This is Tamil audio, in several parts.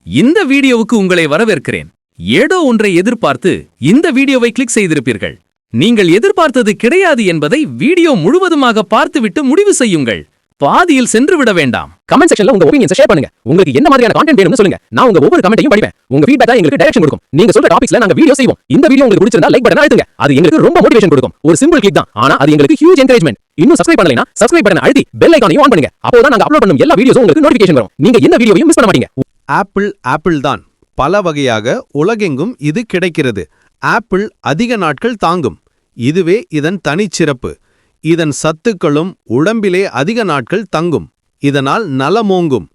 இந்த வீடியோவுக்கு உங்களை வரவேற்கிறேன். ஏதோ ஒன்றை எதிர்பார்த்து இந்த வீடியோவை கிளிக் செய்திருப்பீர்கள். நீங்கள் எதிர்பார்த்தது கிடையாது என்பதை வீடியோ முழுவதுமாக பார்த்துவிட்டு முடிவு செய்யுங்கள். பாதியில் சென்று விட வேண்டாம். கமெண்ட் செக்ஷன்ல உங்க ஒபினியன்ஸ் ஷேர் பண்ணுங்க. உங்களுக்கு என்ன மாதிரியான கண்டென்ட் வேணும்னு சொல்லுங்க. நான் உங்க ஒவ்வொரு கமெண்ட்டையும் படிப்பேன். உங்க ஃபீட்பேக்கா எங்களுக்கு டைரக்ஷன் கொடுக்கும். நீங்க சொல்ற டாபிக்ஸ்ல நாங்க வீடியோ செய்வோம். இந்த வீடியோ உங்களுக்கு பிடிச்சிருந்தா லைக் பட்டனை அழுத்துங்க. அது எங்களுக்கு ரொம்ப மோட்டிவேஷன் கொடுக்கும். ஒரு சிம்பிள் கிளிக் தான், ஆனா அது எங்களுக்கு ஹியூஜ் என்கரேஜ்மென்ட். இன்னும் சப்ஸ்கிரைப் பண்ணலைனா சப்ஸ்கிரைப் பட்டனை அழுத்தி பெல் ஐகானையும் ஆன் பண்ணுங்க. அப்போதான் நாங்க அப்லோட் பண்ணும் எல்லா வீடியோஸும் உங்களுக்கு நோட்டிஃபிகேஷன் வரும். நீங்க என்ன வீடியோவையும் மிஸ் பண்ண மாட்டீங்க. ஆப்பிள் தான். பல வகையாக உலகெங்கும் இது கிடைக்கிறது. ஆப்பிள் அதிக நாட்கள் தாங்கும். இதுவே இதன் தனிச்சிறப்பு. இதன் சத்துக்களும் உடம்பிலே அதிக நாட்கள் தங்கும். இதனால் நலமோங்கும்.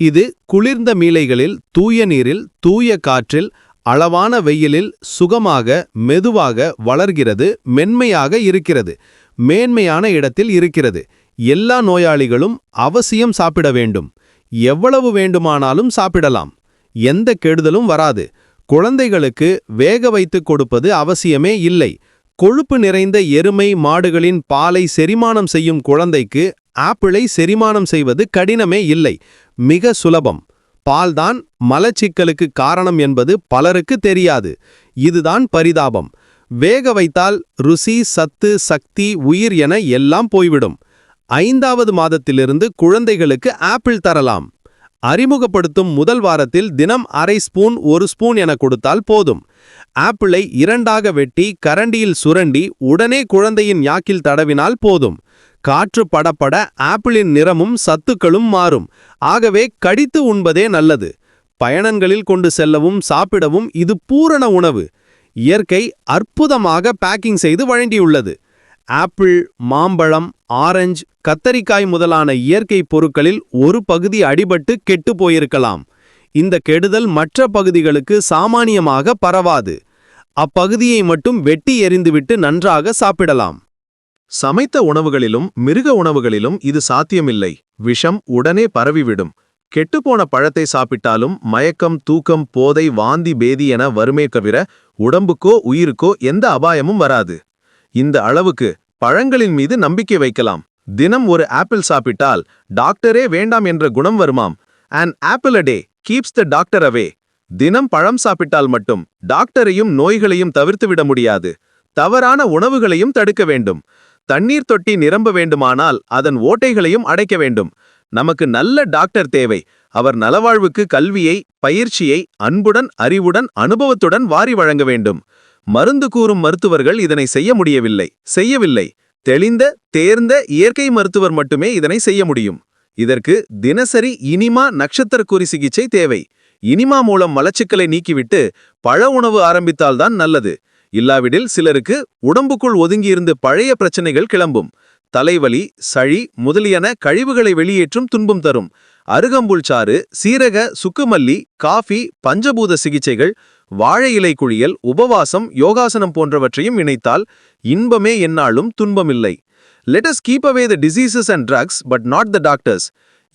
இது குளிர்ந்த மீளைகளில், தூய நீரில், தூய காற்றில், அளவான வெயிலில் சுகமாக மெதுவாக வளர்கிறது. மென்மையாக இருக்கிறது. மேன்மையான இடத்தில் இருக்கிறது. எல்லா நோயாளிகளும் அவசியம் சாப்பிட வேண்டும். எவ்வளவு வேண்டுமானாலும் சாப்பிடலாம். எந்த கெடுதலும் வராது. குழந்தைகளுக்கு வேக வைத்து கொடுப்பது அவசியமே இல்லை. கொழுப்பு நிறைந்த எருமை மாடுகளின் பாலை செரிமானம் செய்யும் குழந்தைக்கு ஆப்பிளை செரிமானம் செய்வது கடினமே இல்லை. மிக சுலபம். பால்தான் மலச்சிக்கலுக்கு காரணம் என்பது பலருக்கு தெரியாது. இதுதான் பரிதாபம். வேக வைத்தால் ருசி, சத்து, சக்தி, உயிர் என எல்லாம் போய்விடும். 5வது மாதத்திலிருந்து குழந்தைகளுக்கு ஆப்பிள் தரலாம். அறிமுகப்படுத்தும் முதல் வாரத்தில் தினம் அரை ஸ்பூன் 1 ஸ்பூன் என கொடுத்தால் போதும். ஆப்பிளை 2ஆக வெட்டி கரண்டியில் சுரண்டி உடனே குழந்தையின் யாக்கில் தடவினால் போதும். காற்று படப்பட ஆப்பிளின் நிறமும் சத்துக்களும் மாறும். ஆகவே கடித்து உண்பதே நல்லது. பயணங்களில் கொண்டு செல்லவும் சாப்பிடவும் இது பூரண உணவு. இயற்கை அற்புதமாக பேக்கிங் செய்து வழங்கியுள்ளது. ஆப்பிள், மாம்பழம், ஆரஞ்சு, கத்தரிக்காய் முதலான இயற்கை பொருட்களில் ஒரு பகுதி அடிபட்டு கெட்டு போயிருக்கலாம். இந்த கெடுதல் மற்ற பகுதிகளுக்கு சாமானியமாக பரவாது. அப்பகுதியை மட்டும் வெட்டி எறிந்துவிட்டு நன்றாக சாப்பிடலாம். சமைத்த உணவுகளிலும் மிருக உணவுகளிலும் இது சாத்தியமில்லை. விஷம் உடனே பரவிவிடும். கெட்டுப்போன பழத்தை சாப்பிட்டாலும் மயக்கம், தூக்கம், போதை, வாந்தி, பேதி என வருமே தவிர உடம்புக்கோ உயிருக்கோ எந்த அபாயமும் வராது. இந்த அளவுக்கு பழங்களின் மீது நம்பிக்கை வைக்கலாம். தினம் ஒரு ஆப்பிள் சாப்பிட்டால் டாக்டரே வேண்டாம் என்ற குணம் வருமாம். An apple a day keeps the doctor away. தினம் பழம் சாப்பிட்டால் மட்டும் டாக்டரையும் நோய்களையும் தவிர்த்துவிட முடியாது. தவறான உணவுகளையும் தடுக்க வேண்டும். தண்ணீர் தொட்டி நிரம்ப வேண்டுமானால் அதன் ஓட்டைகளையும் அடைக்க வேண்டும். நமக்கு நல்ல டாக்டர் தேவை. அவர் நலவாழ்வுக்கு கல்வியை, பயிற்சியை அன்புடன், அறிவுடன், அனுபவத்துடன் வாரி வழங்க வேண்டும். மருந்து கூறும் மருத்துவர்கள் இதனை செய்யவில்லை. தெளிந்த, தேர்ந்த இயற்கை மருத்துவர் மட்டுமே இதனை செய்ய முடியும். இதற்கு தினசரி இனிமா நட்சத்திரக்குறி சிகிச்சை தேவை. இனிமா மூலம் மலச்சிக்கலை நீக்கிவிட்டு பழ உணவு ஆரம்பித்தால்தான் நல்லது. இல்லாவிடில் சிலருக்கு உடம்புக்குள் ஒதுங்கியிருந்து பழைய பிரச்சனைகள் கிளம்பும். தலைவலி, சளி முதலியன கழிவுகளை வெளியேற்றும் துன்பம் தரும். அருகம்புல் சாறு, சீரக, சுக்குமல்லி, காஃபி, பஞ்சபூத சிகிச்சைகள், வாழை இலை குழியல், உபவாசம், யோகாசனம் போன்றவற்றையும் இணைத்தால் இன்பமே என்னாலும் துன்பமில்லை. Let us keep away the diseases and drugs, but not the doctors.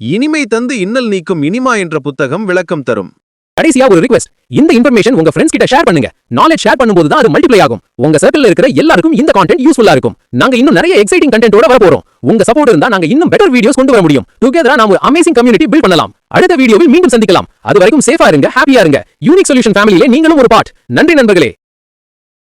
இனிமை தந்து இன்னல் நீக்கும் இனிமா என்ற புத்தகம் விளக்கம் தரும். கடைசியா ஒரு ரிக்வெஸ்ட். இந்த இன்ஃபர்மேஷன் உங்க ஃப்ரெண்ட்ஸ் கிட்ட ஷேர் பண்ணுங்க. நாலேஜ் ஷேர் பண்ணும்போது தான் அது மல்டிப்ளை ஆகும். உங்க சர்க்கிள்ல இருக்கிற எல்லாருக்கும் இந்த கண்டென்ட் யூஸ்ஃபுல்லா இருக்கும். நாங்க இன்னும் நிறைய எக்ஸைட்டிங் கண்டென்ட்டோட வர போறோம். உங்க சப்போர்ட் இருந்தா நாங்க இன்னும் பெட்டர் வீடியோஸ் கொண்டு வர முடியும். டுகெதரா நாம ஒரு அமேசிங் கம்யூனிட்டி பில்ட் பண்ணலாம். அடுத்த வீடியோவில் மீண்டும் சந்திக்கலாம். அது வரைக்கும் சேஃபா இருங்க, ஹாப்பியா இருங்க. யூனிக் சொல்யூஷன் ஃபேமிலியிலே நீங்களும் ஒரு பார்ட். நன்றி நண்பர்களே.